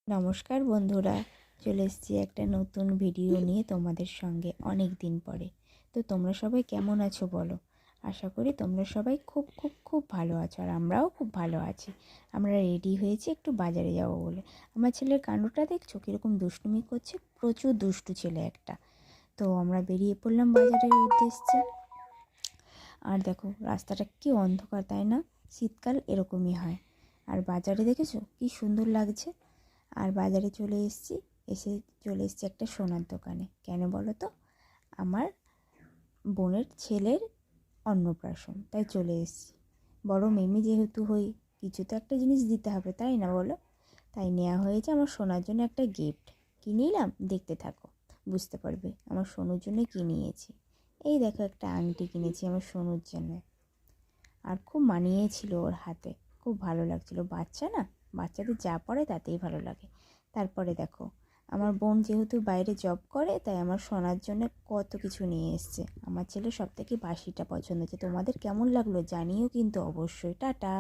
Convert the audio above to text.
নমস্কার বন্ধুরা, চলে এসেছি একটা নতুন ভিডিও নিয়ে তোমাদের সঙ্গে অনেক দিন পরে। তো তোমরা সবাই কেমন আছো বলো? আশা করি তোমরা সবাই খুব খুব খুব ভালো আছো, আর আমরাও খুব ভালো আছি। আমরা রেডি হয়েছি একটু বাজারে যাবো বলে। আমার ছেলের কাণ্ডটা দেখছো কীরকম দুষ্টুমি করছে, প্রচুর দুষ্টু ছেলে একটা। তো আমরা বেরিয়ে পড়লাম বাজারের উদ্দেশ্যে। আর দেখো রাস্তাটা কি অন্ধকার, তাই না? শীতকাল এরকমই হয়। আর বাজারে দেখেছো কি সুন্দর লাগছে। আর বাজারে চলে এসেছি একটা সোনার দোকানে। কেন বলো তো? আমার বোনের ছেলের অন্নপ্রাশন, তাই চলে এসেছি। বড় মেমি যেহেতু হই, কিছু তো একটা জিনিস দিতে হবে, তাই না বলো? তাই নেওয়া হয়েছে আমার সোনার জন্য একটা গিফট। কী নিলাম দেখতে থাকো, বুঝতে পারবে আমার সোনুর জন্য কী নিয়েছি। এই দেখো একটা আংটি কিনেছি আমার সোনুর জন্য। আর খুব মানিয়েছিল ওর হাতে, খুব ভালো লাগছিল। বাচ্চা না, বাচ্চাদের যা পড়ে তাতেই ভালো লাগে। তারপরে দেখো আমার বোন যেহেতু বাইরে জব করে, তাই আমার সোনার জন্য কত কিছু নিয়ে এসছে। আমার ছেলে সব থেকে বাসিটা পছন্দ হচ্ছে। তোমাদের কেমন লাগলো জানিও কিন্তু অবশ্যই। টাটা।